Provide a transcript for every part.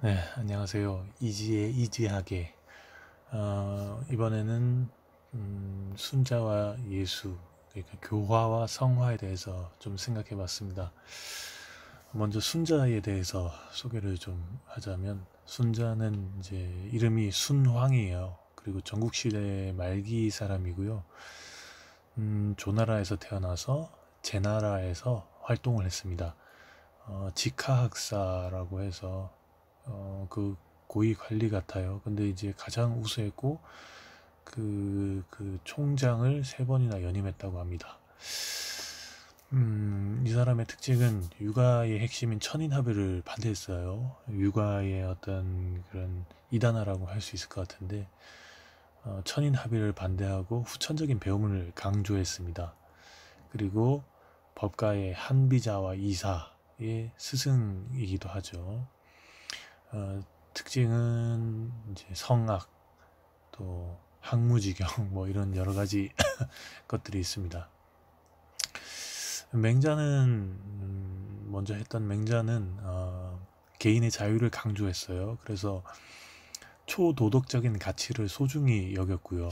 네, 안녕하세요. 이지의 이지하게. 이번에는 순자와 예수, 그러니까 교화와 성화에 대해서 좀 생각해 봤습니다. 먼저 순자에 대해서 소개를 좀 하자면, 순자는 이제 이름이 순황이에요. 그리고 전국시대 말기 사람이고요. 조나라에서 태어나서 제나라에서 활동을 했습니다. 직하학사라고 해서 그 고위 관리 같아요. 근데 이제 가장 우수했고 그 총장을 세 번이나 연임했다고 합니다. 이 사람의 특징은 육아의 핵심인 천인합의를 반대했어요. 육아의 어떤 그런 이단화라고 할 수 있을 것 같은데 천인합의를 반대하고 후천적인 배움을 강조했습니다. 그리고 법가의 한비자와 이사의 스승이기도 하죠. 어, 특징은 이제 성악, 또 학무지경 뭐 이런 여러 가지 것들이 있습니다. 맹자는 먼저 했던 맹자는 개인의 자유를 강조했어요. 그래서 초도덕적인 가치를 소중히 여겼고요.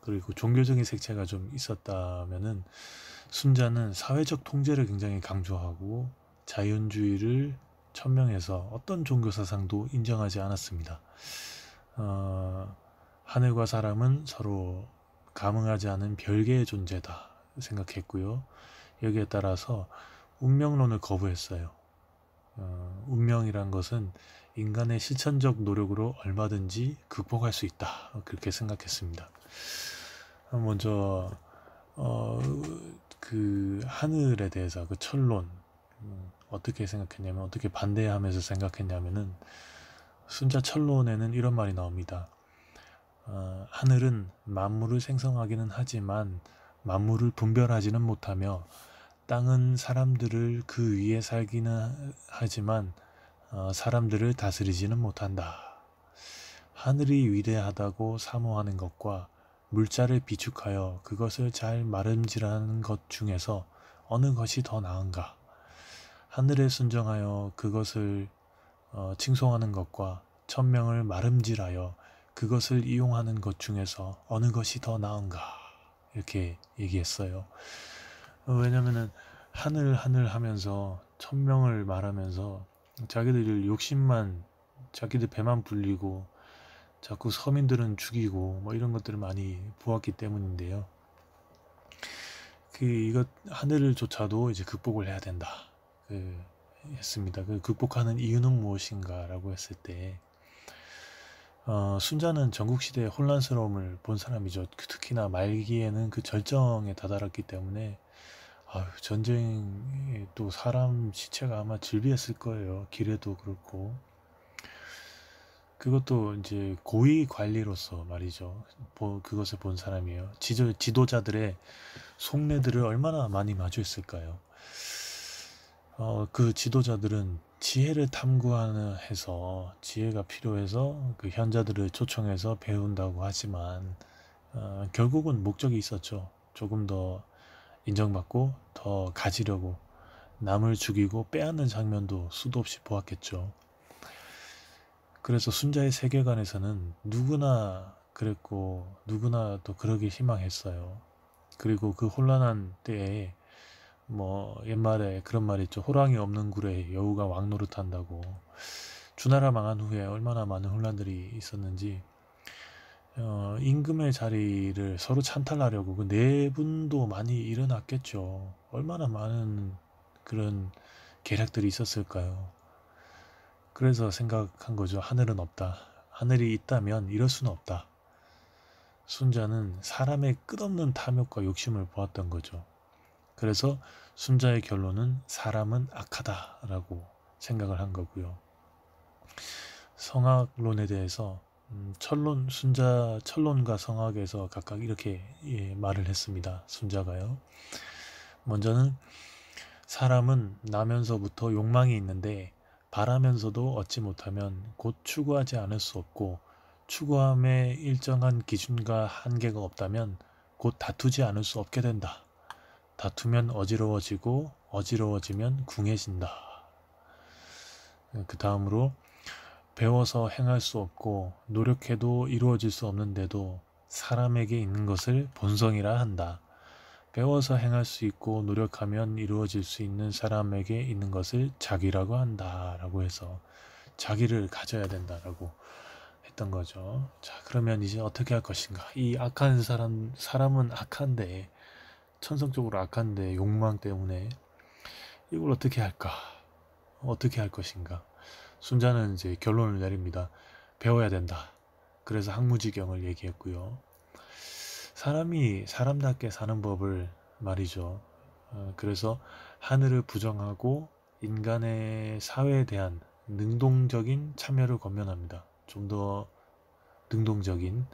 그리고 종교적인 색채가 좀 있었다면은 순자는 사회적 통제를 굉장히 강조하고 자연주의를 천명해서 어떤 종교 사상도 인정하지 않았습니다. 어, 하늘과 사람은 서로 감응하지 않은 별개의 존재다 생각했고요. 여기에 따라서 운명론을 거부했어요. 운명이란 것은 인간의 실천적 노력으로 얼마든지 극복할 수 있다. 그렇게 생각했습니다. 먼저 어, 그 하늘에 대해서 그 철론 어떻게 생각했냐면 어떻게 반대하면서 생각했냐면은 순자 철론에는 이런 말이 나옵니다. 하늘은 만물을 생성하기는 하지만 만물을 분별하지는 못하며 땅은 사람들을 그 위에 살기는 하지만 사람들을 다스리지는 못한다. 하늘이 위대하다고 사모하는 것과 물자를 비축하여 그것을 잘 마름질하는 것 중에서 어느 것이 더 나은가? 하늘에 순종하여 그것을 칭송하는 것과 천명을 마름질하여 그것을 이용하는 것 중에서 어느 것이 더 나은가? 이렇게 얘기했어요. 왜냐면은 하늘 하늘 하면서 천명을 말하면서 자기들 욕심만 자기들 배만 불리고 자꾸 서민들은 죽이고 뭐 이런 것들을 많이 보았기 때문인데요. 그 이것 하늘조차도 이제 극복을 해야 된다. 그 했습니다. 그 극복하는 이유는 무엇인가라고 했을 때 순자는 전국시대의 혼란스러움을 본 사람이죠. 특히나 말기에는 그 절정에 다다랐기 때문에 전쟁에 또 사람 시체가 아마 즐비했을 거예요. 길에도 그렇고. 그것도 이제 고위 관리로서 말이죠. 그것을 본 사람이에요. 지도자들의 속내들을 얼마나 많이 마주했을까요? 그 지도자들은 지혜를 탐구하는 해서 지혜가 필요해서 그 현자들을 초청해서 배운다고 하지만 결국은 목적이 있었죠. 조금 더 인정받고 더 가지려고 남을 죽이고 빼앗는 장면도 수도 없이 보았겠죠. 그래서 순자의 세계관에서는 누구나 그랬고 누구나 또 그러길 희망했어요. 그리고 그 혼란한 때에 뭐 옛말에 그런 말 있죠. 호랑이 없는 굴에 여우가 왕노릇한다고. 주나라 망한 후에 얼마나 많은 혼란들이 있었는지 임금의 자리를 서로 찬탈하려고 그 내분도 많이 일어났겠죠. 얼마나 많은 그런 계략들이 있었을까요? 그래서 생각한 거죠. 하늘은 없다. 하늘이 있다면 이럴 수는 없다. 순자는 사람의 끝없는 탐욕과 욕심을 보았던 거죠. 그래서 순자의 결론은 사람은 악하다라고 생각을 한 거고요. 성악론에 대해서 순자 철론과 성악에서 각각 이렇게 말을 했습니다. 순자가요. 먼저는 사람은 나면서부터 욕망이 있는데 바라면서도 얻지 못하면 곧 추구하지 않을 수 없고 추구함에 일정한 기준과 한계가 없다면 곧 다투지 않을 수 없게 된다. 다투면 어지러워지고 어지러워지면 궁해진다. 그 다음으로 배워서 행할 수 없고 노력해도 이루어질 수 없는데도 사람에게 있는 것을 본성이라 한다. 배워서 행할 수 있고 노력하면 이루어질 수 있는 사람에게 있는 것을 자기라고 한다 라고 해서 자기를 가져야 된다라고 했던 거죠. 자, 그러면 이제 어떻게 할 것인가? 이 악한 사람은 악한데, 천성적으로 악한데 욕망 때문에 이걸 어떻게 할까? 어떻게 할 것인가? 순자는 이제 결론을 내립니다. 배워야 된다. 그래서 학무지경을 얘기했고요. 사람이 사람답게 사는 법을 말이죠. 그래서 하늘을 부정하고 인간의 사회에 대한 능동적인 참여를 권면합니다. 좀 더 능동적인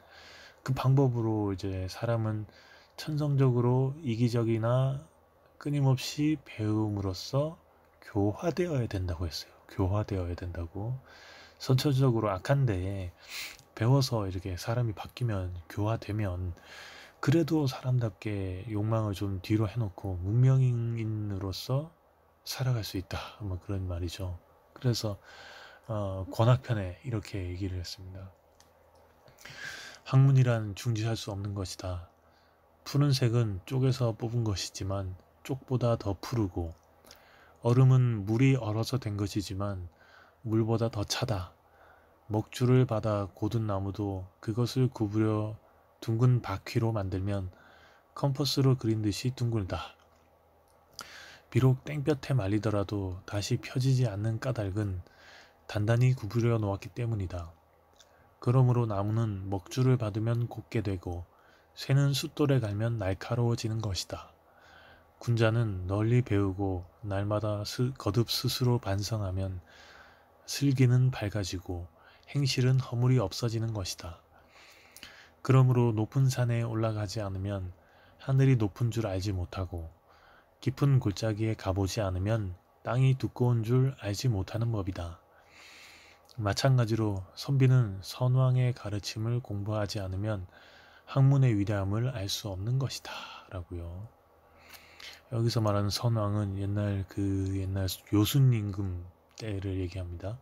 그 방법으로 이제 사람은 천성적으로 이기적이나 끊임없이 배움으로써 교화되어야 된다고 했어요. 교화되어야 된다고. 선천적으로 악한데 배워서 이렇게 사람이 바뀌면 교화되면 그래도 사람답게 욕망을 좀 뒤로 해놓고 문명인으로서 살아갈 수 있다. 뭐 그런 말이죠. 그래서 권학편에 이렇게 얘기를 했습니다. 학문이란 중지할 수 없는 것이다. 푸른색은 쪽에서 뽑은 것이지만 쪽보다 더 푸르고, 얼음은 물이 얼어서 된 것이지만 물보다 더 차다. 먹줄을 받아 고든 나무도 그것을 구부려 둥근 바퀴로 만들면 컴퍼스로 그린 듯이 둥글다. 비록 땡볕에 말리더라도 다시 펴지지 않는 까닭은 단단히 구부려 놓았기 때문이다. 그러므로 나무는 먹줄을 받으면 곧게 되고 쇠는 숫돌에 갈면 날카로워지는 것이다. 군자는 널리 배우고 날마다 거듭 스스로 반성하면 슬기는 밝아지고 행실은 허물이 없어지는 것이다. 그러므로 높은 산에 올라가지 않으면 하늘이 높은 줄 알지 못하고 깊은 골짜기에 가보지 않으면 땅이 두꺼운 줄 알지 못하는 법이다. 마찬가지로 선비는 선왕의 가르침을 공부하지 않으면 학문의 위대함을 알 수 없는 것이다 라고요. 여기서 말하는 선왕은 옛날 요순 임금 때를 얘기합니다.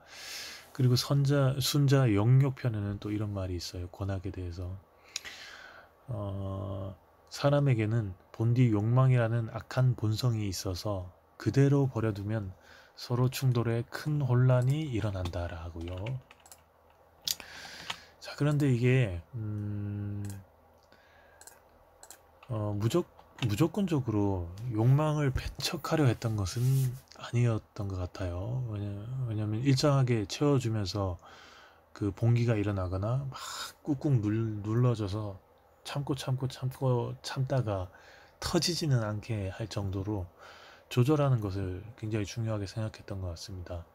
그리고 순자 영역편에는 또 이런 말이 있어요. 권학에 대해서. 사람에게는 본디 욕망이라는 악한 본성이 있어서 그대로 버려두면 서로 충돌에 큰 혼란이 일어난다라고요. 자, 그런데 이게 무조건적으로 욕망을 배척하려 했던 것은 아니었던 것 같아요. 왜냐면 일정하게 채워주면서 그 봉기가 일어나거나 막 꾹꾹 눌러져서 참다가 터지지는 않게 할 정도로 조절하는 것을 굉장히 중요하게 생각했던 것 같습니다.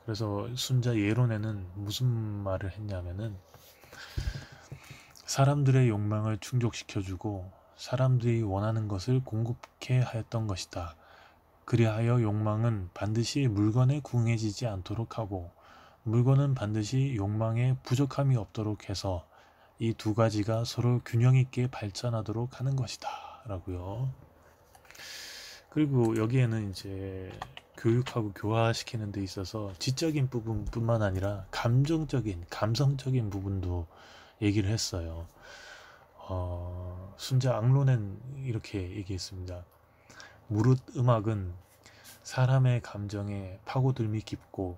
그래서 순자 예론에는 무슨 말을 했냐면은 사람들의 욕망을 충족시켜주고 사람들이 원하는 것을 공급해 하였던 것이다. 그리하여 욕망은 반드시 물건에 궁해지지 않도록 하고 물건은 반드시 욕망에 부족함이 없도록 해서 이 두 가지가 서로 균형 있게 발전하도록 하는 것이다 라고요. 그리고 여기에는 이제 교육하고 교화시키는 데 있어서 지적인 부분뿐만 아니라 감성적인 부분도 얘기를 했어요. 순자 악론엔 이렇게 얘기했습니다. 무릇 음악은 사람의 감정에 파고들미 깊고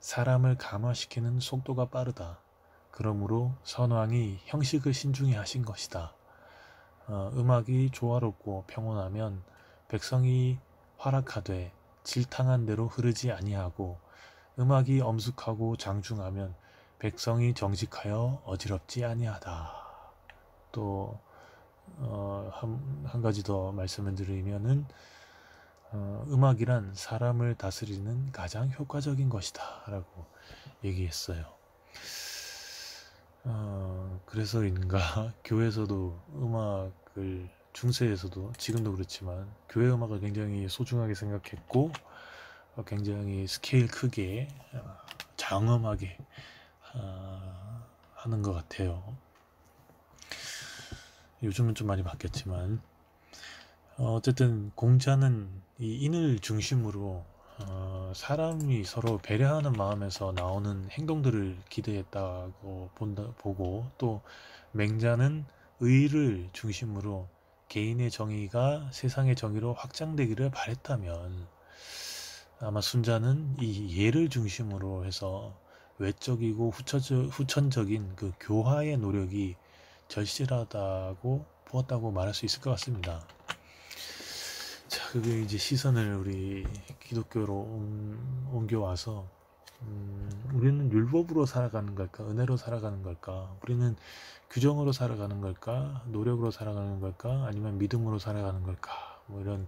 사람을 감화시키는 속도가 빠르다. 그러므로 선왕이 형식을 신중히 하신 것이다. 음악이 조화롭고 평온하면 백성이 활악하되 질탕한 대로 흐르지 아니하고 음악이 엄숙하고 장중하면 백성이 정직하여 어지럽지 아니하다. 또 한 가지 더 말씀을 드리면은 음악이란 사람을 다스리는 가장 효과적인 것이다 라고 얘기했어요. 그래서인가 교회에서도 음악을 중세에서도 지금도 그렇지만 교회 음악을 굉장히 소중하게 생각했고 굉장히 스케일 크게 장엄하게 하는 것 같아요. 요즘은 좀 많이 바뀌었지만 어쨌든 공자는 이 인을 중심으로 사람이 서로 배려하는 마음에서 나오는 행동들을 기대했다고 보고, 또 맹자는 의를 중심으로 개인의 정의가 세상의 정의로 확장되기를 바랬다면, 아마 순자는 이 예를 중심으로 해서 외적이고 후천적인 그 교화의 노력이 절실하다고 보았다고 말할 수 있을 것 같습니다. 자, 그게 이제 시선을 우리 기독교로 옮겨와서, 우리는 율법으로 살아가는 걸까? 은혜로 살아가는 걸까? 우리는 규정으로 살아가는 걸까? 노력으로 살아가는 걸까? 아니면 믿음으로 살아가는 걸까? 뭐 이런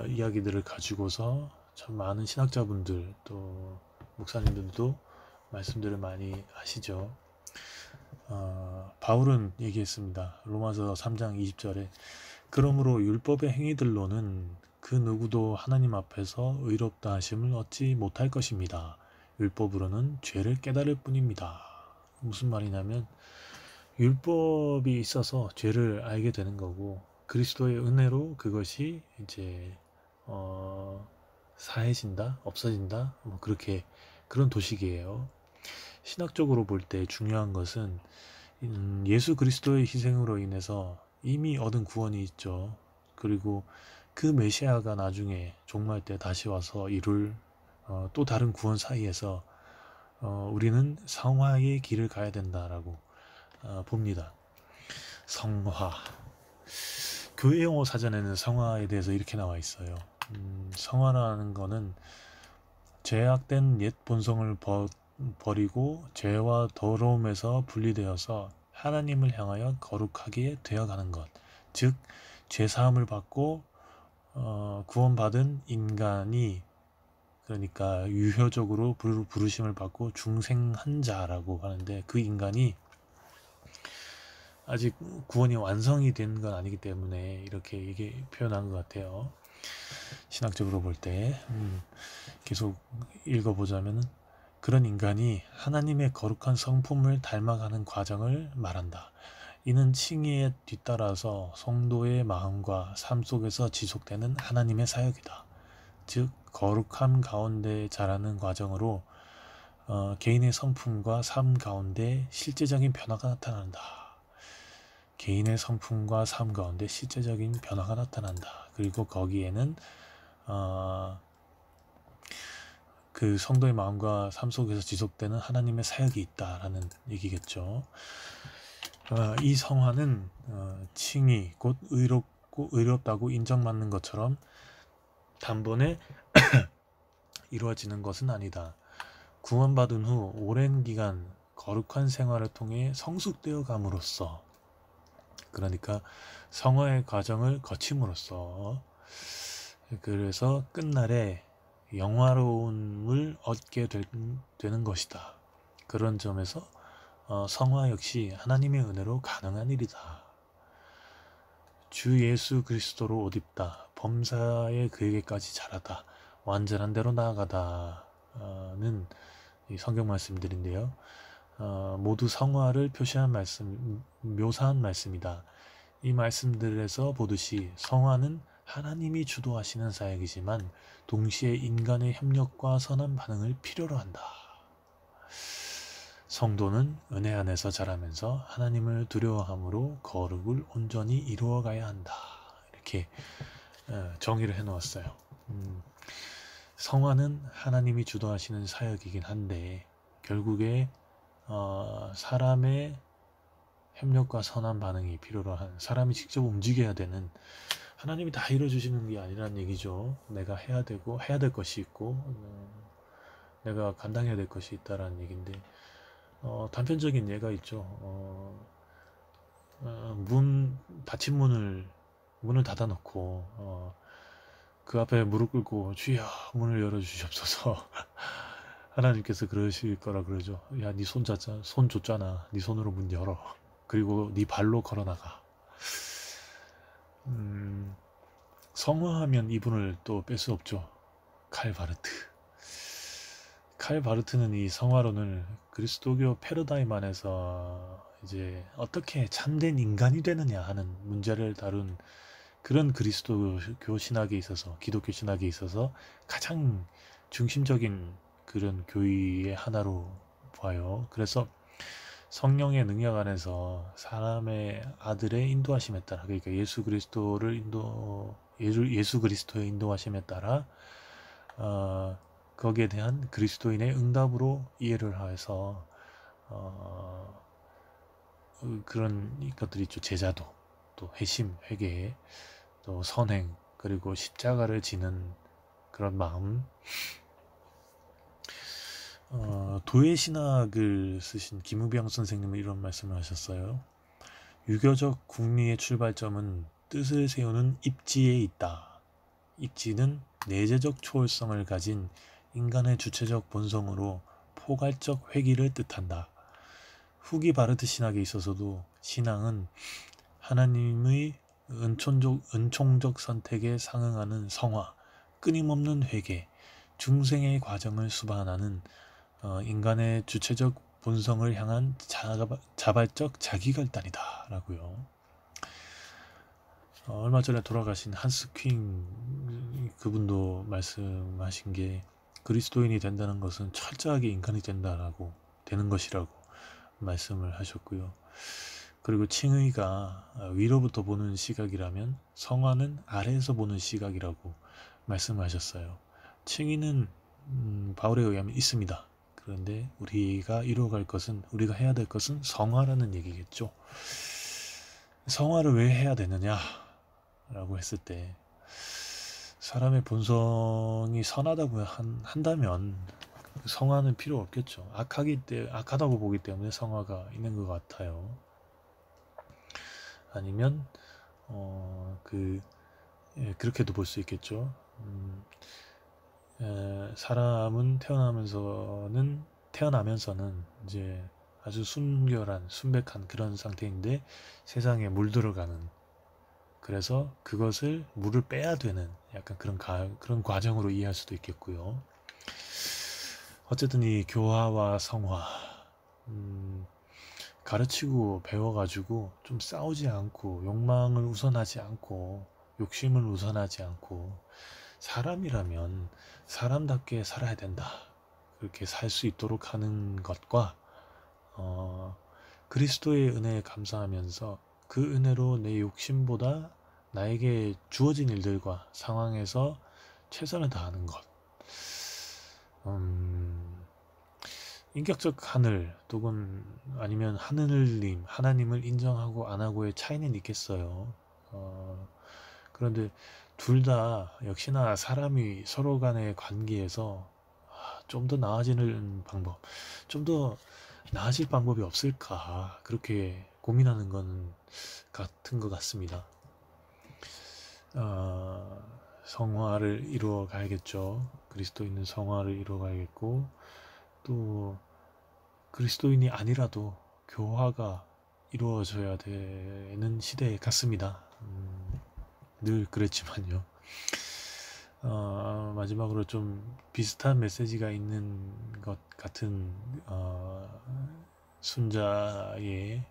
이야기들을 가지고서 참 많은 신학자분들, 또 목사님들도 말씀들을 많이 하시죠. 바울은 얘기했습니다. 로마서 3장 20절에 그러므로 율법의 행위들로는 그 누구도 하나님 앞에서 의롭다 하심을 얻지 못할 것입니다. 율법으로는 죄를 깨달을 뿐입니다. 무슨 말이냐면 율법이 있어서 죄를 알게 되는 거고, 그리스도의 은혜로 그것이 이제 사해진다, 없어진다, 뭐 그렇게 그런 도식이에요. 신학적으로 볼 때 중요한 것은 예수 그리스도의 희생으로 인해서 이미 얻은 구원이 있죠. 그리고 그 메시아가 나중에 종말 때 다시 와서 이룰 또 다른 구원 사이에서 우리는 성화의 길을 가야 된다라고 봅니다. 성화. 교회 용어 사전에는 성화에 대해서 이렇게 나와 있어요. 성화라는 거는 죄악된 옛 본성을 버리고 죄와 더러움에서 분리되어서 하나님을 향하여 거룩하게 되어가는 것, 즉 죄사함을 받고 구원받은 인간이, 그러니까 유효적으로 부르심을 받고 중생한 자라고 하는데, 그 인간이 아직 구원이 완성이 된 건 아니기 때문에 이렇게 이게 표현한 것 같아요. 신학적으로 볼 때 계속 읽어보자면은, 그런 인간이 하나님의 거룩한 성품을 닮아가는 과정을 말한다. 이는 칭의에 뒤따라서 성도의 마음과 삶 속에서 지속되는 하나님의 사역이다. 즉 거룩함 가운데 자라는 과정으로 개인의 성품과 삶 가운데 실제적인 변화가 나타난다. 개인의 성품과 삶 가운데 실제적인 변화가 나타난다. 그리고 거기에는 그 성도의 마음과 삶 속에서 지속되는 하나님의 사역이 있다라는 얘기겠죠. 이 성화는 칭의 곧 의롭다고 인정받는 것처럼 단번에 이루어지는 것은 아니다. 구원받은 후 오랜 기간 거룩한 생활을 통해 성숙되어 감으로써, 그러니까 성화의 과정을 거침으로써, 그래서 끝날에 영화로움을 얻게 되는 것이다. 그런 점에서 성화 역시 하나님의 은혜로 가능한 일이다. 주 예수 그리스도로 옷 입다. 범사에 그에게까지 자라다. 완전한 대로 나아가다는 성경 말씀들인데요. 모두 성화를 묘사한 말씀이다. 이 말씀들에서 보듯이 성화는 하나님이 주도하시는 사역이지만 동시에 인간의 협력과 선한 반응을 필요로 한다. 성도는 은혜 안에서 자라면서 하나님을 두려워함으로 거룩을 온전히 이루어가야 한다. 이렇게 정의를 해놓았어요. 성화는 하나님이 주도하시는 사역이긴 한데, 결국에 사람의 협력과 선한 반응이 필요로 한, 사람이 직접 움직여야 되는, 하나님이 다 이루어주시는 게 아니라는 얘기죠. 내가 해야 되고 해야 될 것이 있고 내가 감당해야 될 것이 있다라는 얘기인데, 단편적인 예가 있죠. 문을 닫아놓고 그 앞에 무릎 꿇고 주여 문을 열어주시옵소서. 하나님께서 그러실 거라 그러죠. 야, 네 손 줬잖아. 네 손으로 문 열어. 그리고 네 발로 걸어나가. 성화하면 이분을 또 뺄 수 없죠. 칼바르트. 칼바르트는 이 성화론을 그리스도교 패러다임 안에서 이제 어떻게 참된 인간이 되느냐 하는 문제를 다룬 그런 그리스도교 신학에 있어서, 기독교 신학에 있어서 가장 중심적인 그런 교리의 하나로 봐요. 그래서 성령의 능력 안에서 사람의 아들의 인도하심에 따라, 그러니까 예수 그리스도의 인도하심에 따라 거기에 대한 그리스도인의 응답으로 이해를 해서 그런 것들이 있죠. 제자도, 또 회심, 회개, 또 선행, 그리고 십자가를 지는 그런 마음. 도회신학을 쓰신 김우병 선생님은 이런 말씀을 하셨어요. 유교적 국리의 출발점은 뜻을 세우는 입지에 있다. 입지는 내재적 초월성을 가진 인간의 주체적 본성으로 포괄적 회귀를 뜻한다. 후기 바르트 신학에 있어서도 신앙은 하나님의 은총적 선택에 상응하는 성화, 끊임없는 회개, 중생의 과정을 수반하는 인간의 주체적 본성을 향한 자발적 자기결단이다 라고요. 얼마 전에 돌아가신 한스 퀸 그분도 말씀하신 게, 그리스도인이 된다는 것은 철저하게 인간이 되는 것이라고 말씀을 하셨고요. 그리고 칭의가 위로부터 보는 시각이라면 성화는 아래에서 보는 시각이라고 말씀하셨어요. 칭의는 바울에 의하면 있습니다. 그런데 우리가 우리가 해야 될 것은 성화라는 얘기겠죠. 성화를 왜 해야 되느냐 라고 했을 때, 사람의 본성이 선하다고 한다면 성화는 필요 없겠죠. 악하다고 보기 때문에 성화가 있는 것 같아요. 아니면 그렇게도 볼 수 있겠죠. 사람은 태어나면서는 이제 아주 순백한 그런 상태인데 세상에 물들어가는, 그래서 그것을 물을 빼야 되는 약간 그런 과정으로 이해할 수도 있겠고요. 어쨌든 이 교화와 성화, 가르치고 배워가지고 좀 싸우지 않고 욕망을 우선하지 않고 욕심을 우선하지 않고, 사람이라면 사람답게 살아야 된다, 그렇게 살 수 있도록 하는 것과 그리스도의 은혜에 감사하면서 그 은혜로 내 욕심보다 나에게 주어진 일들과 상황에서 최선을 다하는 것, 인격적 하늘 또는 아니면 하나님을 인정하고 안 하고의 차이는 있겠어요. 그런데 둘 다 역시나 사람이 서로 간의 관계에서 좀 더 나아지는 방법, 좀 더 나아질 방법이 없을까, 그렇게 고민하는 건 같은 것 같습니다. 성화를 이루어 가야겠죠. 그리스도인은 성화를 이루어 가야겠고, 또 그리스도인이 아니라도 교화가 이루어져야 되는 시대에 갔습니다. 늘 그랬지만요. 마지막으로 좀 비슷한 메시지가 있는 것 같은 순자의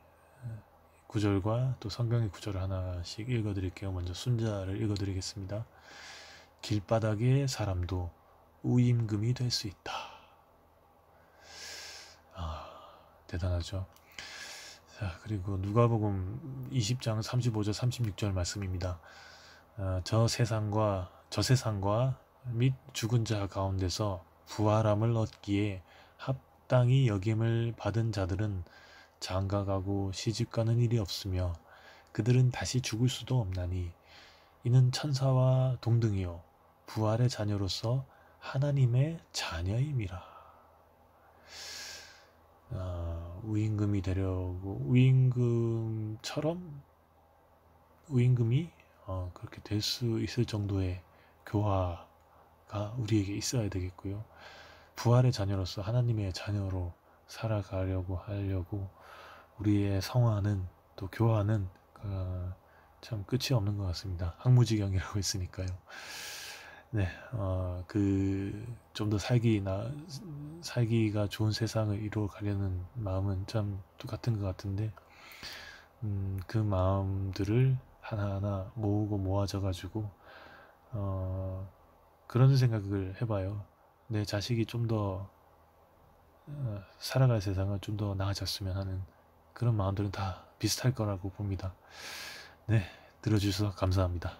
구절과 또 성경의 구절을 하나씩 읽어드릴게요. 먼저 순자를 읽어드리겠습니다. 길바닥의 사람도 우임금이 될 수 있다. 대단하죠. 자, 그리고 누가복음 20장 35절 36절 말씀입니다. 저 세상과 및 죽은 자 가운데서 부활함을 얻기에 합당히 여김을 받은 자들은 장가가고 시집가는 일이 없으며 그들은 다시 죽을 수도 없나니 이는 천사와 동등이요 부활의 자녀로서 하나님의 자녀임이라. 우임금이 되려고 우임금이 그렇게 될 수 있을 정도의 교화가 우리에게 있어야 되겠고요. 부활의 자녀로서 하나님의 자녀로 살아가려고 우리의 성화는, 또 교화는 참 끝이 없는 것 같습니다. 항무지경이라고 했으니까요. 네, 좀 더 살기가 좋은 세상을 이루어 가려는 마음은 참 똑같은 것 같은데, 그 마음들을 하나하나 모으고 모아져 가지고 그런 생각을 해봐요. 내 자식이 좀 더 살아갈 세상을 좀 더 나아졌으면 하는 그런 마음들은 다 비슷할 거라고 봅니다. 네, 들어주셔서 감사합니다.